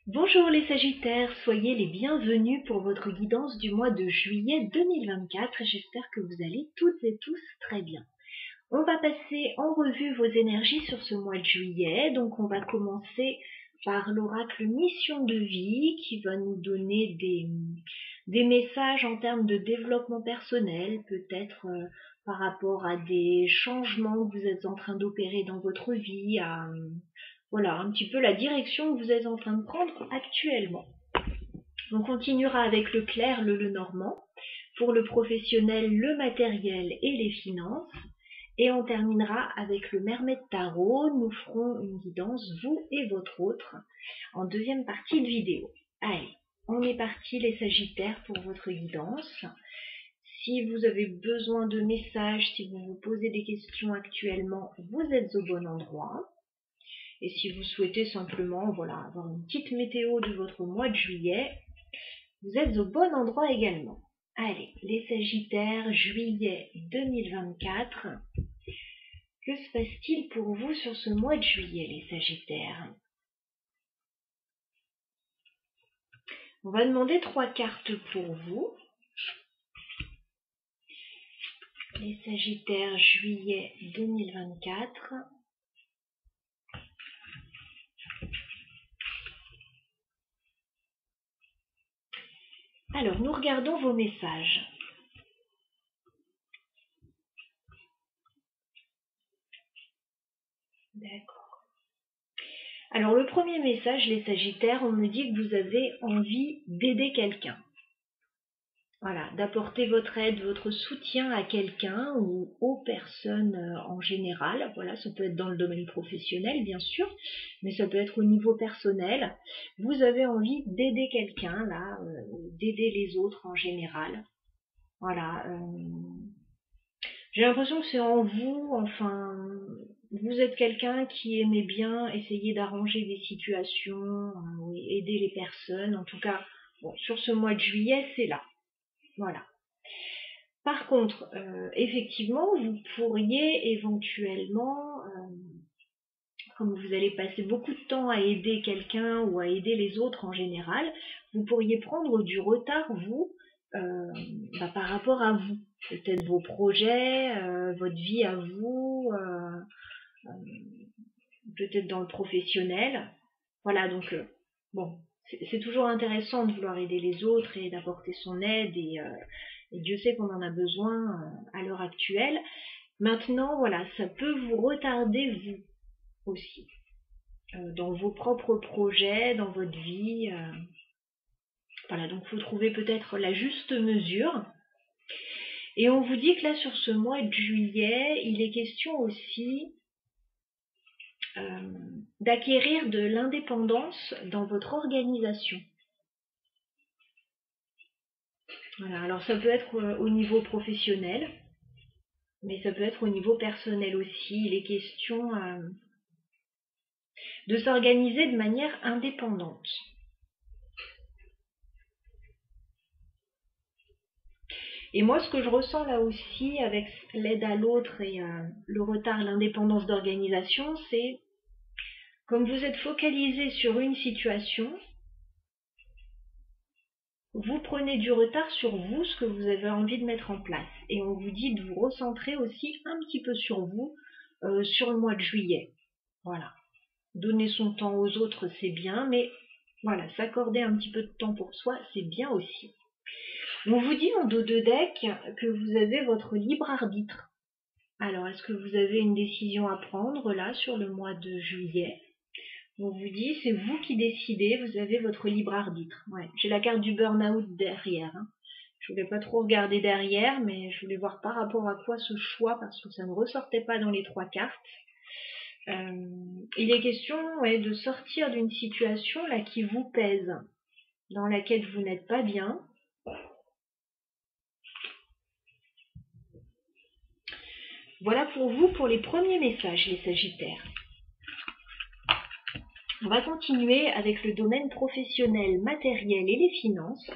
Bonjour les Sagittaires, soyez les bienvenus pour votre guidance du mois de juillet 2024. J'espère que vous allez toutes et tous très bien. On va passer en revue vos énergies sur ce mois de juillet. Donc on va commencer par l'oracle Mission de vie qui va nous donner des messages en termes de développement personnel, peut-être par rapport à des changements que vous êtes en train d'opérer dans votre vie, voilà, un petit peu la direction que vous êtes en train de prendre actuellement. On continuera avec le clair, le normand, pour le professionnel, le matériel et les finances. Et on terminera avec le Mermaid Tarot. Nous ferons une guidance, vous et votre autre, en deuxième partie de vidéo. Allez, on est parti les Sagittaires pour votre guidance. Si vous avez besoin de messages, si vous vous posez des questions actuellement, vous êtes au bon endroit. Et si vous souhaitez simplement avoir une petite météo de votre mois de juillet, vous êtes au bon endroit également. Allez, les Sagittaires, juillet 2024. Que se passe-t-il pour vous sur ce mois de juillet, les Sagittaires? On va demander 3 cartes pour vous. Les Sagittaires, juillet 2024. Alors, nous regardons vos messages. D'accord. Alors, le premier message, les Sagittaires, on me dit que vous avez envie d'aider quelqu'un. Voilà, d'apporter votre aide, votre soutien à quelqu'un ou aux personnes en général. Voilà, ça peut être dans le domaine professionnel, bien sûr, mais ça peut être au niveau personnel. Vous avez envie d'aider quelqu'un, là, d'aider les autres en général. Voilà. J'ai l'impression que c'est en vous, enfin, vous êtes quelqu'un qui aimait bien essayer d'arranger des situations, aider les personnes. En tout cas, bon, sur ce mois de juillet, c'est là. Voilà. Par contre, effectivement, vous pourriez éventuellement, comme vous allez passer beaucoup de temps à aider quelqu'un ou à aider les autres en général, vous pourriez prendre du retard, vous, par rapport à vous. Peut-être vos projets, votre vie à vous, peut-être dans le professionnel. Voilà, donc, bon, c'est toujours intéressant de vouloir aider les autres et d'apporter son aide et Dieu sait qu'on en a besoin à l'heure actuelle. Maintenant, voilà, ça peut vous retarder vous aussi dans vos propres projets, dans votre vie. Voilà, donc vous trouvez peut-être la juste mesure. Et on vous dit que là, sur ce mois de juillet, il est question aussi d'acquérir de l'indépendance dans votre organisation. Voilà, alors ça peut être au niveau professionnel, mais ça peut être au niveau personnel aussi. Il est question de s'organiser de manière indépendante. Et moi, ce que je ressens là aussi avec l'aide à l'autre et le retard, l'indépendance d'organisation, c'est comme vous êtes focalisé sur une situation, vous prenez du retard sur vous, ce que vous avez envie de mettre en place. Et on vous dit de vous recentrer aussi un petit peu sur vous, sur le mois de juillet. Voilà. Donner son temps aux autres, c'est bien, mais voilà, s'accorder un petit peu de temps pour soi, c'est bien aussi. On vous dit en dos de deck que vous avez votre libre arbitre. Alors, est-ce que vous avez une décision à prendre là sur le mois de juillet? On vous dit, c'est vous qui décidez, vous avez votre libre arbitre. Ouais, j'ai la carte du burn-out derrière. Hein. Je voulais pas trop regarder derrière, mais je voulais voir par rapport à quoi ce choix, parce que ça ne ressortait pas dans les 3 cartes. Il est question de sortir d'une situation là qui vous pèse, dans laquelle vous n'êtes pas bien. Voilà pour vous pour les premiers messages, les Sagittaires. On va continuer avec le domaine professionnel, matériel et les finances.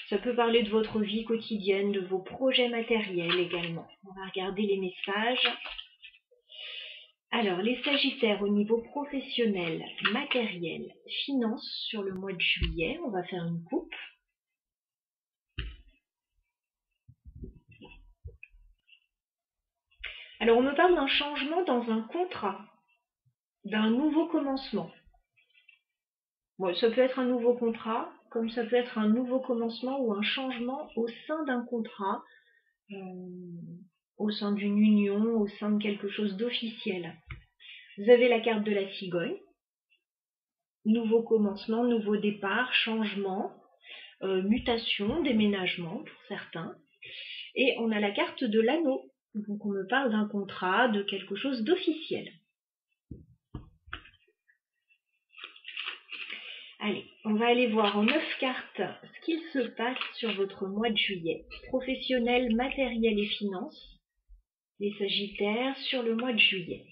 Ça peut parler de votre vie quotidienne, de vos projets matériels également. On va regarder les messages. Alors, les Sagittaires au niveau professionnel, matériel, finance sur le mois de juillet, on va faire une coupe. Alors, on me parle d'un changement dans un contrat, d'un nouveau commencement. Bon, ça peut être un nouveau contrat, comme ça peut être un nouveau commencement ou un changement au sein d'un contrat, au sein d'une union, au sein de quelque chose d'officiel. Vous avez la carte de la cigogne, nouveau commencement, nouveau départ, changement, mutation, déménagement pour certains. Et on a la carte de l'anneau, donc on me parle d'un contrat, de quelque chose d'officiel. Allez, on va aller voir en 9 cartes ce qu'il se passe sur votre mois de juillet. Professionnel, matériel et finances. Les Sagittaires sur le mois de juillet.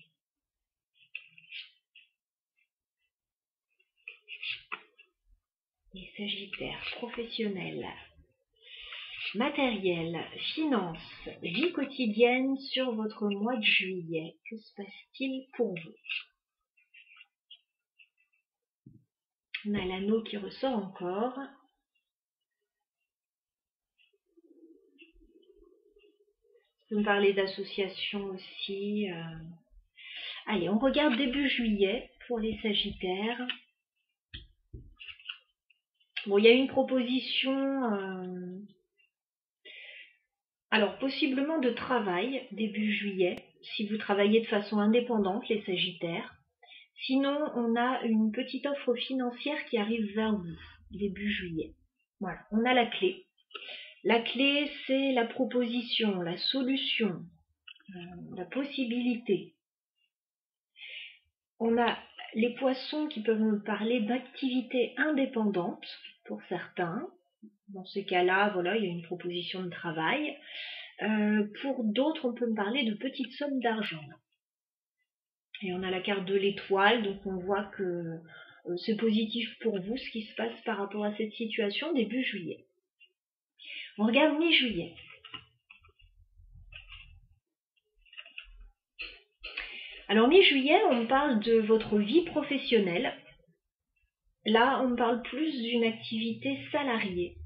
Les Sagittaires, professionnels, matériel, finances, vie quotidienne sur votre mois de juillet. Que se passe-t-il pour vous? On a l'anneau qui ressort encore. On peut parler d'association aussi. Allez, on regarde début juillet pour les Sagittaires. Bon, il y a une proposition, alors possiblement de travail début juillet, si vous travaillez de façon indépendante, les Sagittaires. Sinon, on a une petite offre financière qui arrive vers vous début juillet. Voilà, on a la clé. La clé, c'est la proposition, la solution, la possibilité. On a les Poissons qui peuvent me parler d'activités indépendantes pour certains. Dans ces cas-là, voilà, il y a une proposition de travail. Pour d'autres, on peut me parler de petites sommes d'argent. Et on a la carte de l'étoile, donc on voit que c'est positif pour vous ce qui se passe par rapport à cette situation début juillet. On regarde mi-juillet. Alors mi-juillet, on me parle de votre vie professionnelle. Là, on me parle plus d'une activité salariée.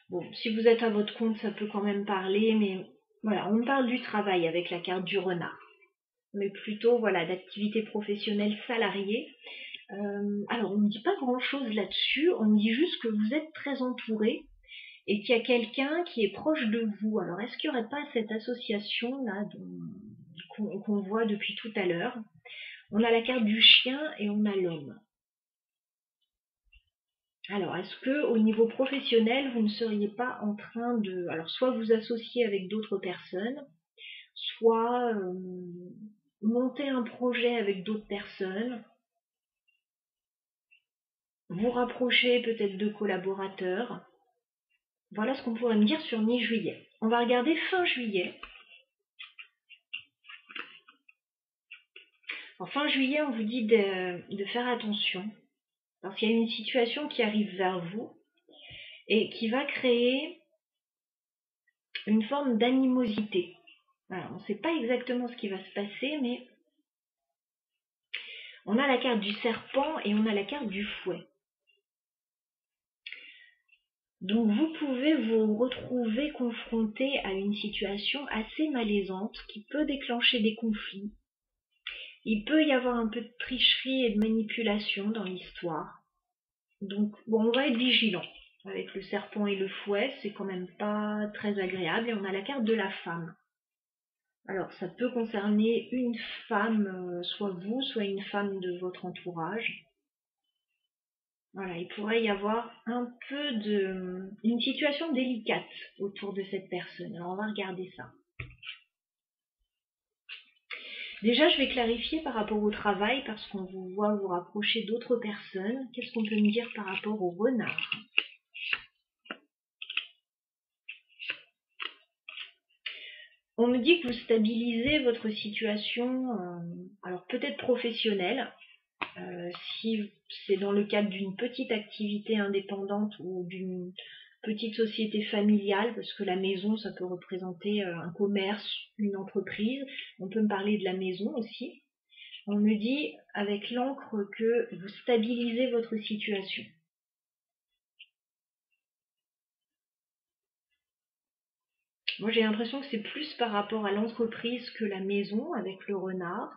Bon, si vous êtes à votre compte, ça peut quand même parler, mais voilà, on me parle du travail avec la carte du renard. Mais plutôt, voilà, d'activité professionnelle salariée. Alors, on ne me dit pas grand-chose là-dessus, on me dit juste que vous êtes très entouré et qu'il y a quelqu'un qui est proche de vous. Alors, est-ce qu'il n'y aurait pas cette association-là qu'on voit depuis tout à l'heure? On a la carte du chien et on a l'homme. Alors, est-ce que au niveau professionnel, vous ne seriez pas en train de, alors soit vous associer avec d'autres personnes, soit monter un projet avec d'autres personnes, vous rapprocher peut-être de collaborateurs. Voilà ce qu'on pourrait me dire sur mi-juillet. On va regarder fin juillet. En fin juillet, on vous dit de faire attention, parce qu'il y a une situation qui arrive vers vous et qui va créer une forme d'animosité. Alors, on ne sait pas exactement ce qui va se passer, mais on a la carte du serpent et on a la carte du fouet. Donc vous pouvez vous retrouver confronté à une situation assez malaisante qui peut déclencher des conflits. Il peut y avoir un peu de tricherie et de manipulation dans l'histoire. Donc bon, on va être vigilant. Avec le serpent et le fouet, c'est quand même pas très agréable. Et on a la carte de la femme. Alors ça peut concerner une femme, soit vous, soit une femme de votre entourage. Voilà, il pourrait y avoir un peu une situation délicate autour de cette personne. Alors on va regarder ça. Déjà, je vais clarifier par rapport au travail parce qu'on vous voit vous rapprocher d'autres personnes. Qu'est-ce qu'on peut me dire par rapport au renard? On me dit que vous stabilisez votre situation, alors peut-être professionnelle, si c'est dans le cadre d'une petite activité indépendante ou d'une petite société familiale, parce que la maison, ça peut représenter un commerce, une entreprise. On peut me parler de la maison aussi. On me dit avec l'encre que vous stabilisez votre situation. Moi, j'ai l'impression que c'est plus par rapport à l'entreprise que la maison avec le renard.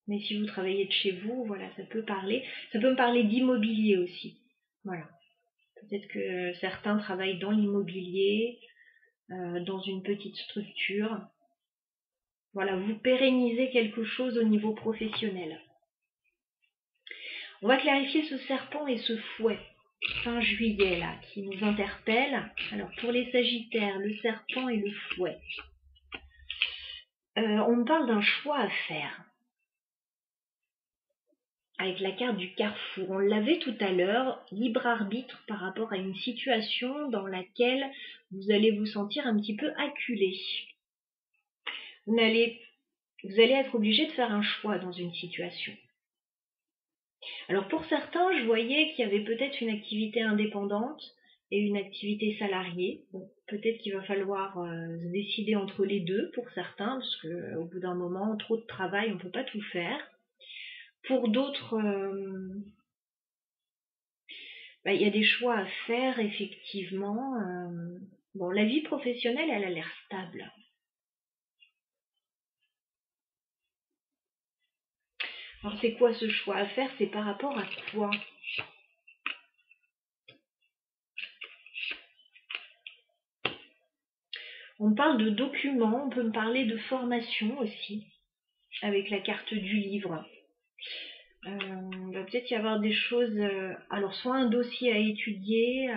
Mais si vous travaillez de chez vous, voilà, ça peut parler. Ça peut me parler d'immobilier aussi. Voilà. Peut-être que certains travaillent dans l'immobilier, dans une petite structure. Voilà, vous pérennisez quelque chose au niveau professionnel. On va clarifier ce serpent et ce fouet, fin juillet, là, qui nous interpelle. Alors, pour les Sagittaires, le serpent et le fouet. On me parle d'un choix à faire. Avec la carte du carrefour. On l'avait tout à l'heure, libre arbitre par rapport à une situation dans laquelle vous allez vous sentir un petit peu acculé. Vous allez être obligé de faire un choix dans une situation. Alors pour certains, je voyais qu'il y avait peut-être une activité indépendante et une activité salariée. Bon, peut-être qu'il va falloir se décider entre les deux pour certains, parce qu'au bout d'un moment, trop de travail, on ne peut pas tout faire. Pour d'autres, il y a des choix à faire, effectivement. Bon, la vie professionnelle, elle a l'air stable. Alors, c'est quoi ce choix à faire? C'est par rapport à quoi? On parle de documents, on peut me parler de formation aussi, avec la carte du livre. Il va peut-être y avoir des choses, alors soit un dossier à étudier,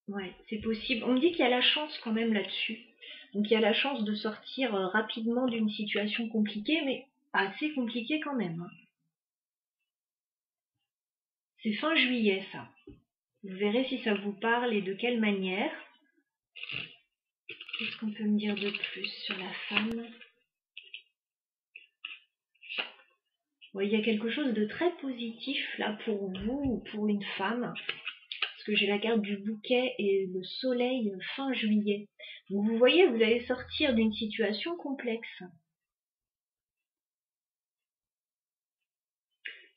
ouais, c'est possible. On me dit qu'il y a la chance quand même là-dessus. Donc il y a la chance de sortir rapidement d'une situation compliquée, mais assez compliquée quand même. Hein. C'est fin juillet ça. Vous verrez si ça vous parle et de quelle manière. Qu'est-ce qu'on peut me dire de plus sur la femme? Il y a quelque chose de très positif là pour vous ou pour une femme. Parce que j'ai la carte du bouquet et le soleil fin juillet. Donc vous voyez, vous allez sortir d'une situation complexe.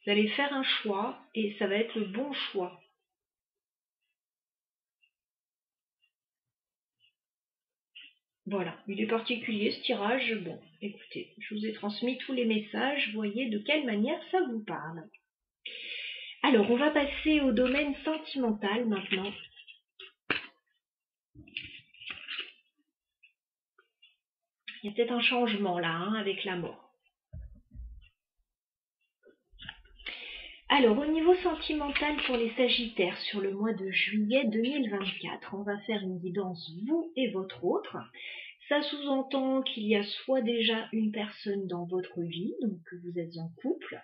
Vous allez faire un choix et ça va être le bon choix. Voilà, il est particulier ce tirage. Bon, écoutez, je vous ai transmis tous les messages. Voyez de quelle manière ça vous parle. Alors, on va passer au domaine sentimental maintenant. Il y a peut-être un changement là, avec la mort. Alors, au niveau sentimental pour les Sagittaires sur le mois de juillet 2024, on va faire une guidance vous et votre autre. Ça sous-entend qu'il y a soit déjà une personne dans votre vie, donc que vous êtes en couple,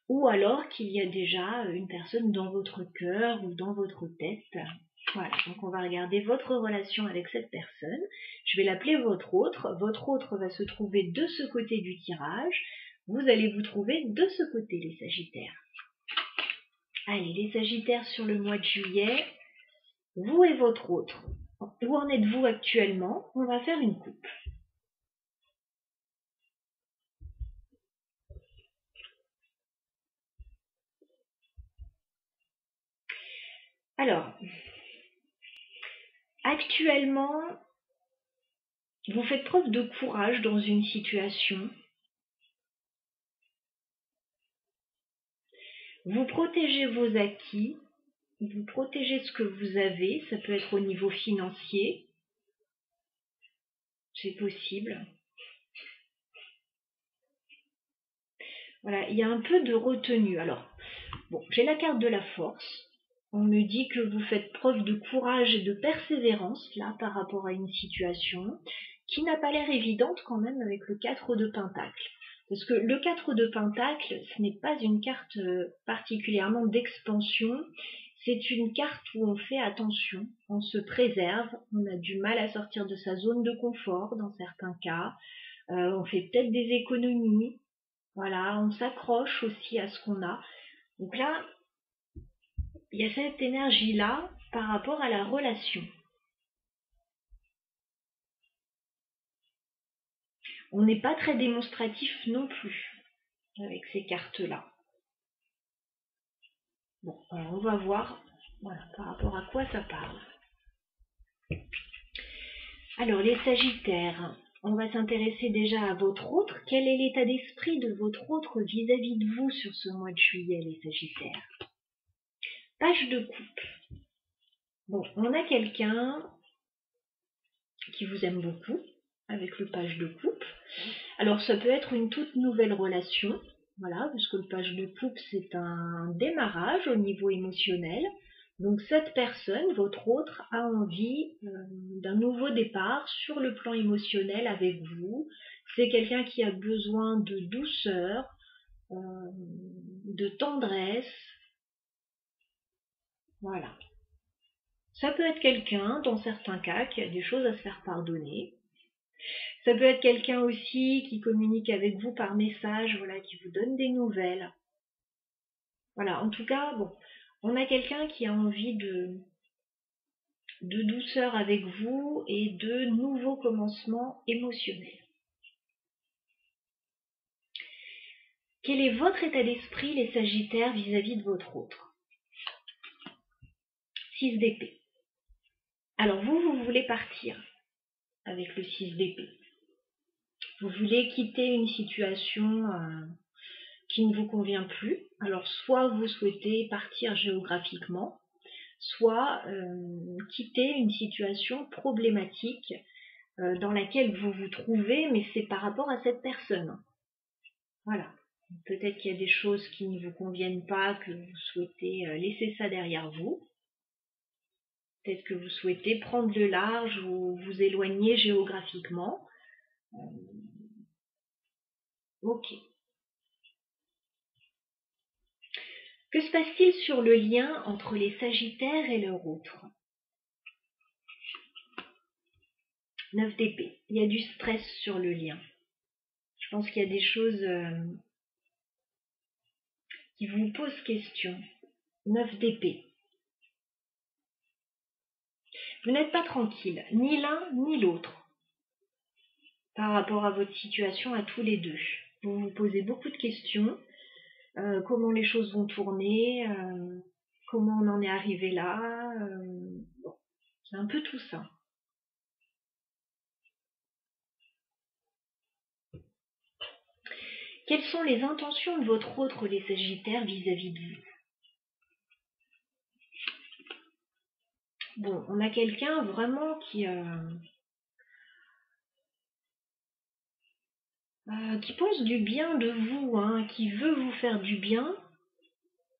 ou alors qu'il y a déjà une personne dans votre cœur ou dans votre tête. Voilà, donc on va regarder votre relation avec cette personne. Je vais l'appeler votre autre. Votre autre va se trouver de ce côté du tirage. Vous allez vous trouver de ce côté, les Sagittaires. Allez, les Sagittaires sur le mois de juillet, vous et votre autre. Où en êtes-vous actuellement? On va faire une coupe. Alors, actuellement, vous faites preuve de courage dans une situation. Vous protégez vos acquis. Vous protégez ce que vous avez. Ça peut être au niveau financier. C'est possible. Voilà, il y a un peu de retenue. Alors, bon, j'ai la carte de la force. On me dit que vous faites preuve de courage et de persévérance, là, par rapport à une situation qui n'a pas l'air évidente quand même avec le 4 de Pentacle. Parce que le 4 de Pentacle, ce n'est pas une carte particulièrement d'expansion, c'est une carte où on fait attention, on se préserve, on a du mal à sortir de sa zone de confort dans certains cas, on fait peut-être des économies, voilà, on s'accroche aussi à ce qu'on a. Donc là, il y a cette énergie-là par rapport à la relation. On n'est pas très démonstratif non plus avec ces cartes-là. Bon, alors on va voir voilà, par rapport à quoi ça parle. Alors les Sagittaires, on va s'intéresser déjà à votre autre. Quel est l'état d'esprit de votre autre vis-à-vis de vous sur ce mois de juillet, les Sagittaires? Page de coupe. Bon, on a quelqu'un qui vous aime beaucoup, avec le page de coupe. Alors ça peut être une toute nouvelle relation, voilà, parce que le page de coupe c'est un démarrage au niveau émotionnel. Donc cette personne, votre autre, a envie d'un nouveau départ sur le plan émotionnel avec vous. C'est quelqu'un qui a besoin de douceur, de tendresse. Voilà. Ça peut être quelqu'un, dans certains cas, qui a des choses à se faire pardonner. Ça peut être quelqu'un aussi qui communique avec vous par message, voilà, qui vous donne des nouvelles. Voilà, en tout cas, bon, on a quelqu'un qui a envie de douceur avec vous et de nouveaux commencements émotionnels. Quel est votre état d'esprit, les Sagittaires, vis-à-vis de votre autre? 6 d'épée. Alors vous voulez partir avec le 6 d'épée. Vous voulez quitter une situation qui ne vous convient plus. Alors soit vous souhaitez partir géographiquement, soit quitter une situation problématique dans laquelle vous vous trouvez, mais c'est par rapport à cette personne. Voilà. Peut-être qu'il y a des choses qui ne vous conviennent pas, que vous souhaitez laisser ça derrière vous. Peut-être que vous souhaitez prendre le large ou vous éloigner géographiquement. Ok. Que se passe-t-il sur le lien entre les Sagittaires et leur autre? 9 d'épée. Il y a du stress sur le lien. Je pense qu'il y a des choses qui vous posent question. 9 d'épée. Vous n'êtes pas tranquille, ni l'un ni l'autre, par rapport à votre situation à tous les deux. Vous vous posez beaucoup de questions. Comment les choses vont tourner, comment on en est arrivé là. Bon, c'est un peu tout ça. Quelles sont les intentions de votre autre, les Sagittaires, vis-à-vis de vous? Bon, on a quelqu'un vraiment qui pense du bien de vous, hein, qui veut vous faire du bien.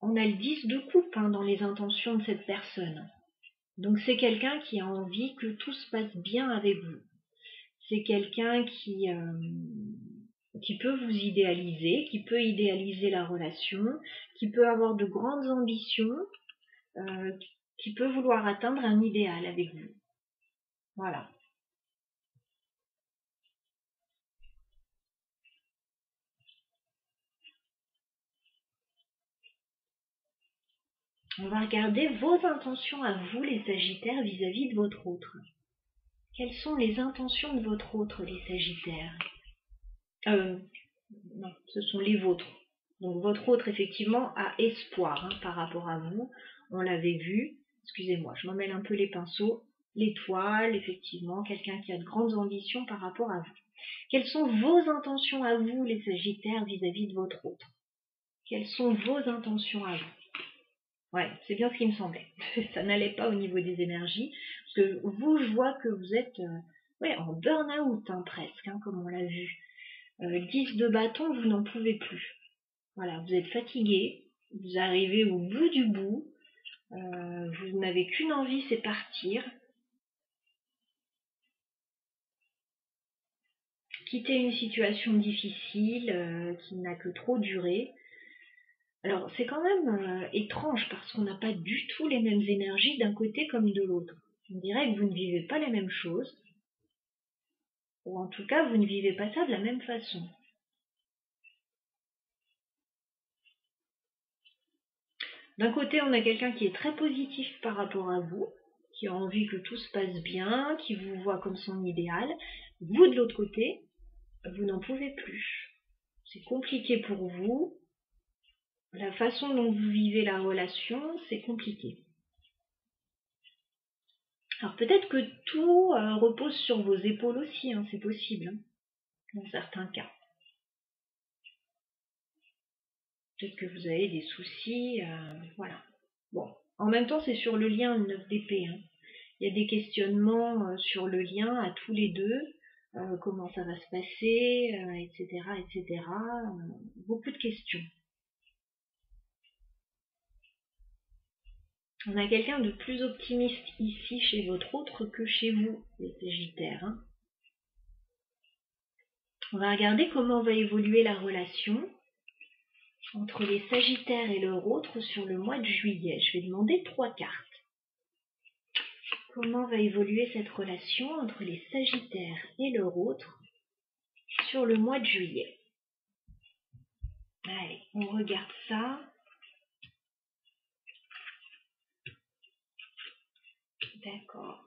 On a le 10 de coupe dans les intentions de cette personne. Donc c'est quelqu'un qui a envie que tout se passe bien avec vous. C'est quelqu'un qui peut vous idéaliser, qui peut idéaliser la relation, qui peut avoir de grandes ambitions, qui peut vouloir atteindre un idéal avec vous. Voilà. On va regarder vos intentions à vous, les Sagittaires, vis-à-vis de votre autre. Quelles sont les intentions de votre autre, les Sagittaires? Non, ce sont les vôtres. Donc votre autre, effectivement, a espoir par rapport à vous. On l'avait vu. Excusez-moi, je m'emmêle un peu les pinceaux. L'étoile, effectivement, quelqu'un qui a de grandes ambitions par rapport à vous. Quelles sont vos intentions à vous, les Sagittaires, vis-à-vis de votre autre? Quelles sont vos intentions à vous? Ouais, c'est bien ce qui me semblait. Ça n'allait pas au niveau des énergies. Parce que vous, je vois que vous êtes en burn-out presque, comme on l'a vu. 10 de bâton, vous n'en pouvez plus. Voilà, vous êtes fatigué, vous arrivez au bout du bout, vous n'avez qu'une envie, c'est partir. Quitter une situation difficile qui n'a que trop duré. Alors c'est quand même étrange parce qu'on n'a pas du tout les mêmes énergies d'un côté comme de l'autre. On dirait que vous ne vivez pas les mêmes choses, ou en tout cas vous ne vivez pas ça de la même façon. D'un côté, on a quelqu'un qui est très positif par rapport à vous, qui a envie que tout se passe bien, qui vous voit comme son idéal. Vous, de l'autre côté, vous n'en pouvez plus. C'est compliqué pour vous. La façon dont vous vivez la relation, c'est compliqué. Alors peut-être que tout repose sur vos épaules aussi, hein, c'est possible, hein, dans certains cas. Peut-être que vous avez des soucis, voilà. Bon, en même temps, c'est sur le lien 9 d'épée. Hein. Il y a des questionnements sur le lien à tous les deux, comment ça va se passer, etc., etc. Beaucoup de questions. On a quelqu'un de plus optimiste ici chez votre autre que chez vous, les Sagittaires. Hein. On va regarder comment va évoluer la relation entre les Sagittaires et leur autre sur le mois de juillet. Je vais demander 3 cartes. Comment va évoluer cette relation entre les Sagittaires et leur autre sur le mois de juillet? Allez, on regarde ça. D'accord.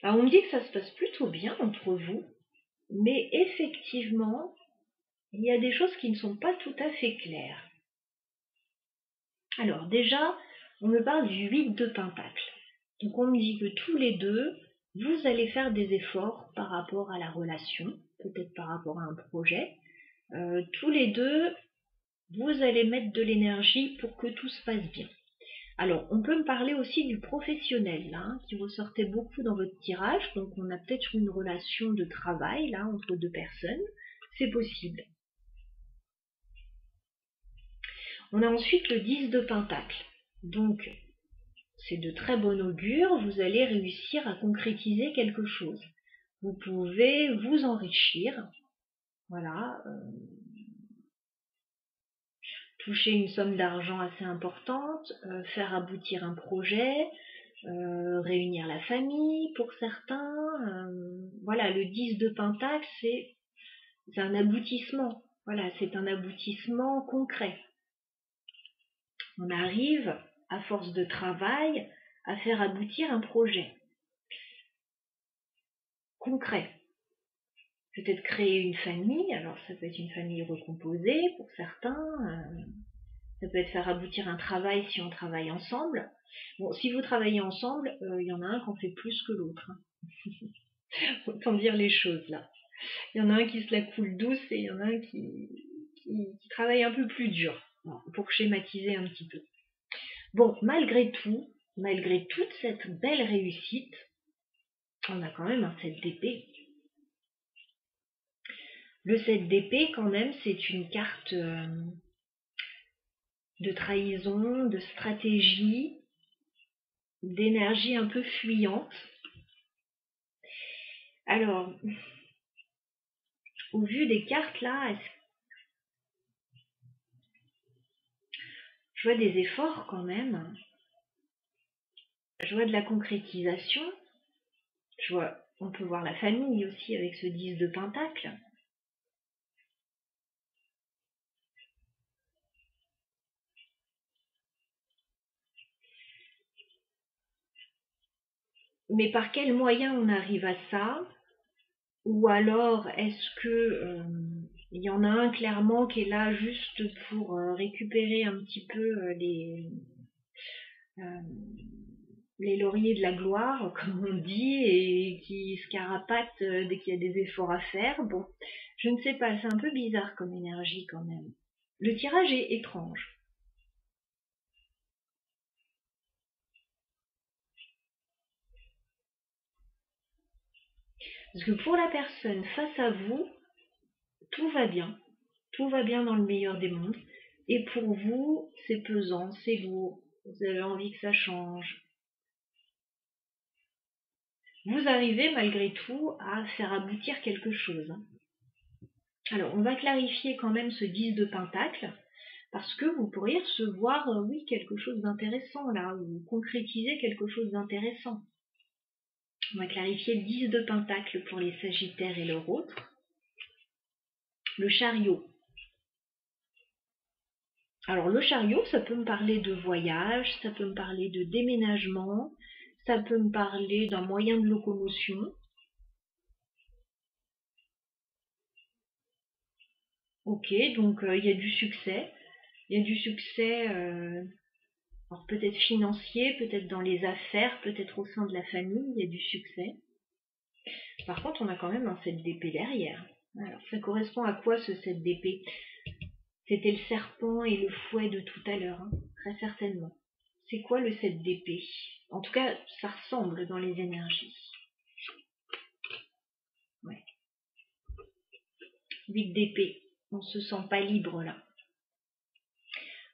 Alors, on me dit que ça se passe plutôt bien entre vous, mais effectivement, il y a des choses qui ne sont pas tout à fait claires. Alors déjà, on me parle du 8 de Pentacle. Donc on me dit que tous les deux, vous allez faire des efforts par rapport à la relation, peut-être par rapport à un projet. Tous les deux, vous allez mettre de l'énergie pour que tout se passe bien. Alors, on peut me parler aussi du professionnel, là, qui ressortait beaucoup dans votre tirage. Donc, on a peut-être une relation de travail, là, entre deux personnes. C'est possible. On a ensuite le 10 de Pentacle. Donc, c'est de très bon augure. Vous allez réussir à concrétiser quelque chose. Vous pouvez vous enrichir. Voilà. Toucher une somme d'argent assez importante. Faire aboutir un projet. Réunir la famille pour certains. Voilà, le 10 de Pentacle, c'est un aboutissement. Voilà, c'est un aboutissement concret. On arrive, à force de travail, à faire aboutir un projet concret. Peut-être créer une famille, alors ça peut être une famille recomposée pour certains, ça peut être faire aboutir un travail si on travaille ensemble. Bon, si vous travaillez ensemble, il y en a un qui en fait plus que l'autre. Autant dire les choses là. Il y en a un qui se la coule douce et il y en a un qui travaille un peu plus dur, pour schématiser un petit peu. Bon, malgré tout, malgré toute cette belle réussite, on a quand même un 7 d'épée. Le 7 d'épée, quand même, c'est une carte de trahison, de stratégie, d'énergie un peu fuyante. Alors, au vu des cartes là, je vois des efforts quand même. Je vois de la concrétisation. On peut voir la famille aussi avec ce 10 de Pentacle. Mais par quel moyen on arrive à ça? Ou alors est-ce que il y en a un clairement qui est là juste pour récupérer un petit peu les lauriers de la gloire, comme on dit, et qui se carapate dès qu'il y a des efforts à faire. Bon, je ne sais pas, c'est un peu bizarre comme énergie quand même. Le tirage est étrange. Parce que pour la personne face à vous, tout va bien. Tout va bien dans le meilleur des mondes. Et pour vous, c'est pesant, c'est lourd. Vous avez envie que ça change. Vous arrivez malgré tout à faire aboutir quelque chose. Alors, on va clarifier quand même ce 10 de Pentacle, parce que vous pourriez recevoir, oui, quelque chose d'intéressant là, ou concrétiser quelque chose d'intéressant. On va clarifier le 10 de Pentacle pour les Sagittaires et leur autre. Le chariot. Alors le chariot, ça peut me parler de voyage, ça peut me parler de déménagement, ça peut me parler d'un moyen de locomotion. Ok, donc il y a du succès. Il y a du succès, alors peut-être financier, peut-être dans les affaires, peut-être au sein de la famille, il y a du succès. Par contre, on a quand même un 7 d'épée derrière. Alors, ça correspond à quoi ce 7 d'épée? C'était le serpent et le fouet de tout à l'heure, hein, très certainement. C'est quoi le 7 d'épée? En tout cas, ça ressemble dans les énergies. Ouais. 8 d'épée. On se sent pas libre là.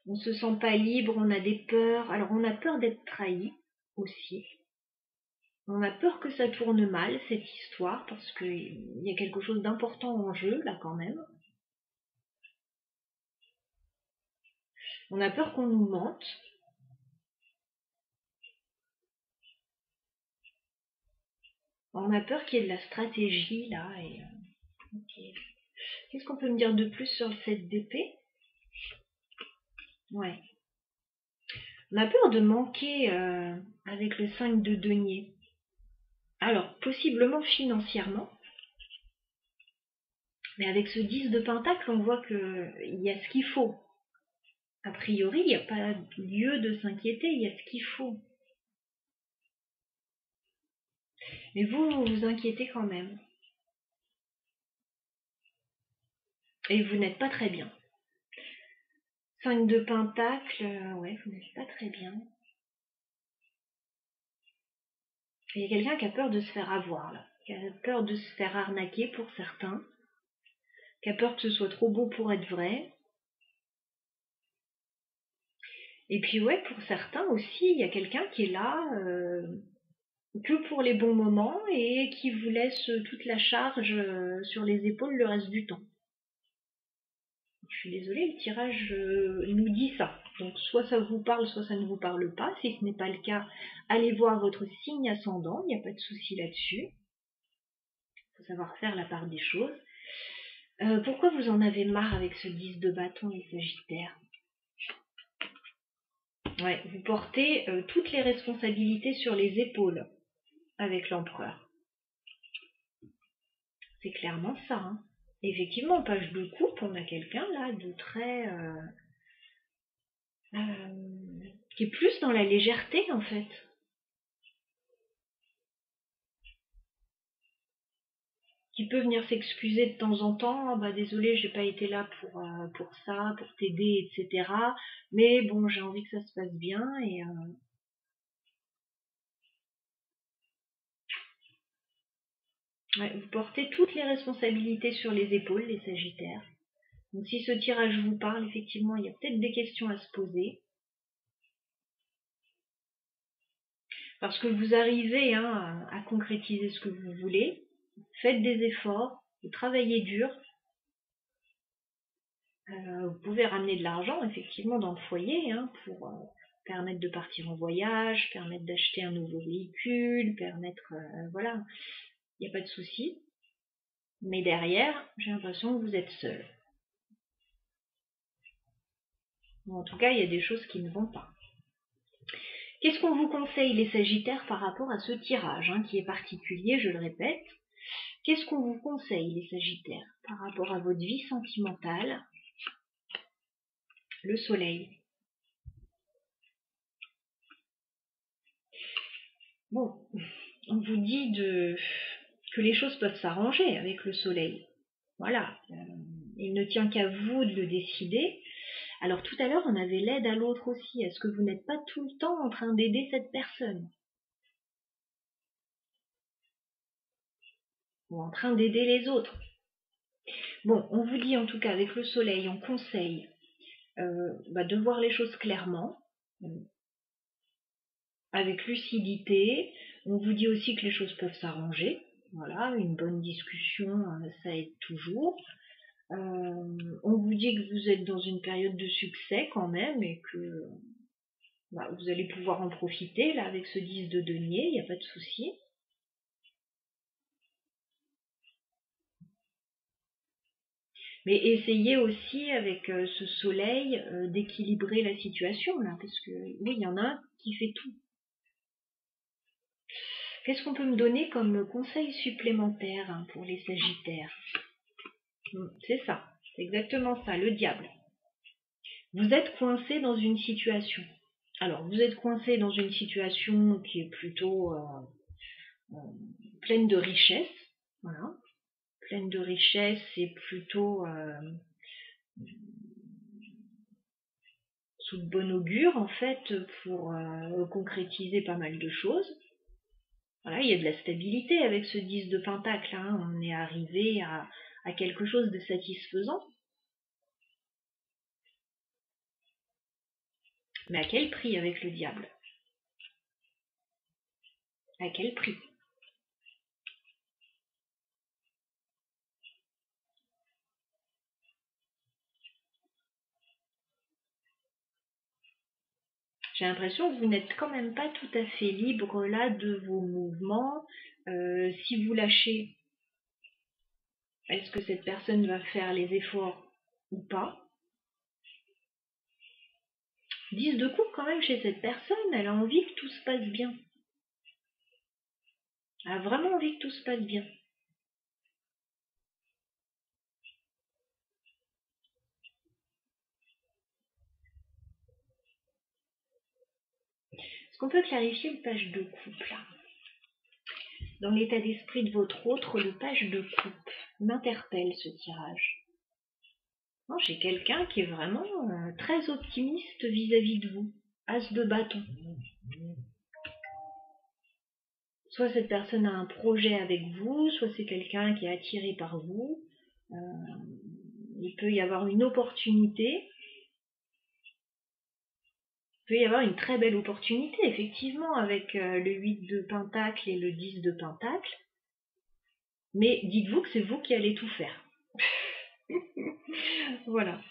On se sent pas libre, on a des peurs. Alors on a peur d'être trahi aussi. On a peur que ça tourne mal, cette histoire, parce qu'il y a quelque chose d'important en jeu, là, quand même. On a peur qu'on nous mente. On a peur qu'il y ait de la stratégie, là. Okay. Qu'est-ce qu'on peut me dire de plus sur le 7 d'épée? Ouais. On a peur de manquer avec le 5 de denier. Alors, possiblement financièrement. Mais avec ce 10 de pentacle, on voit qu'il y a ce qu'il faut. A priori, il n'y a pas lieu de s'inquiéter, il y a ce qu'il faut. Mais vous vous inquiétez quand même. Et vous n'êtes pas très bien. 5 de pentacle, ouais, vous n'êtes pas très bien. Il y a quelqu'un qui a peur de se faire avoir, là. Qui a peur de se faire arnaquer pour certains. Qui a peur que ce soit trop beau pour être vrai. Et puis ouais, pour certains aussi, il y a quelqu'un qui est là que pour les bons moments et qui vous laisse toute la charge sur les épaules le reste du temps. Je suis désolée, le tirage nous dit ça. Donc soit ça vous parle, soit ça ne vous parle pas. Si ce n'est pas le cas, allez voir votre signe ascendant, il n'y a pas de souci là-dessus. Il faut savoir faire la part des choses. Pourquoi vous en avez marre avec ce 10 de bâton, les Sagittaires? Ouais, vous portez toutes les responsabilités sur les épaules avec l'empereur. C'est clairement ça. Hein. Effectivement, page de coupe, on a quelqu'un là de très... qui est plus dans la légèreté en fait. Qui peut venir s'excuser de temps en temps, ah bah désolé, j'ai pas été là pour ça, pour t'aider, etc. Mais bon, j'ai envie que ça se passe bien et ouais, vous portez toutes les responsabilités sur les épaules, les Sagittaires. Donc si ce tirage vous parle, effectivement, il y a peut-être des questions à se poser. Parce que vous arrivez hein, à concrétiser ce que vous voulez, faites des efforts, vous travaillez dur. Vous pouvez ramener de l'argent, effectivement, dans le foyer hein, pour permettre de partir en voyage, permettre d'acheter un nouveau véhicule, permettre... voilà, il n'y a pas de souci. Mais derrière, j'ai l'impression que vous êtes seul. Ou en tout cas, il y a des choses qui ne vont pas. Qu'est-ce qu'on vous conseille, les Sagittaires, par rapport à ce tirage, hein, qui est particulier, je le répète? Qu'est-ce qu'on vous conseille, les Sagittaires, par rapport à votre vie sentimentale? Le soleil. Bon, on vous dit que les choses peuvent s'arranger avec le soleil. Voilà, il ne tient qu'à vous de le décider. Alors tout à l'heure, on avait l'aide à l'autre aussi. Est-ce que vous n'êtes pas tout le temps en train d'aider cette personne? Ou en train d'aider les autres? Bon, on vous dit en tout cas avec le soleil, on conseille de voir les choses clairement, avec lucidité. On vous dit aussi que les choses peuvent s'arranger. Voilà, une bonne discussion, ça aide toujours. On vous dit que vous êtes dans une période de succès quand même et que vous allez pouvoir en profiter là avec ce 10 de denier, il n'y a pas de souci. Mais essayez aussi avec ce soleil d'équilibrer la situation là, parce que oui, il y en a un qui fait tout. Qu'est-ce qu'on peut me donner comme conseil supplémentaire pour les Sagittaires? C'est ça, c'est exactement ça, le diable. Vous êtes coincé dans une situation. Alors, vous êtes coincé dans une situation qui est plutôt pleine de richesse, voilà, pleine de richesse et plutôt sous de bon augure en fait pour concrétiser pas mal de choses. Voilà, il y a de la stabilité avec ce 10 de pentacle, hein. On est arrivé à quelque chose de satisfaisant. Mais à quel prix avec le diable? À quel prix? J'ai l'impression que vous n'êtes quand même pas tout à fait libre là de vos mouvements. Si vous lâchez, est-ce que cette personne va faire les efforts ou pas? 10 de coupe quand même chez cette personne, elle a envie que tout se passe bien. Elle a vraiment envie que tout se passe bien. Est-ce qu'on peut clarifier le page de coupe là? Dans l'état d'esprit de votre autre, le page de coupe m'interpelle ce tirage. Non, j'ai quelqu'un qui est vraiment très optimiste vis-à-vis de vous. As de bâton. Soit cette personne a un projet avec vous, soit c'est quelqu'un qui est attiré par vous. Il peut y avoir une opportunité. Il peut y avoir une très belle opportunité, effectivement, avec le 8 de pentacle et le 10 de pentacle. Mais dites-vous que c'est vous qui allez tout faire. Voilà.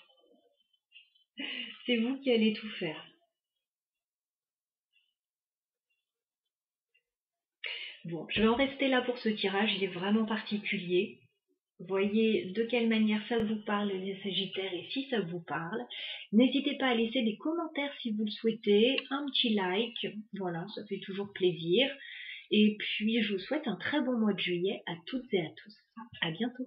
C'est vous qui allez tout faire. Bon, je vais en rester là pour ce tirage, il est vraiment particulier. Voyez de quelle manière ça vous parle les Sagittaires et si ça vous parle. N'hésitez pas à laisser des commentaires si vous le souhaitez, un petit like, voilà, ça fait toujours plaisir. Et puis je vous souhaite un très bon mois de juillet à toutes et à tous. À bientôt.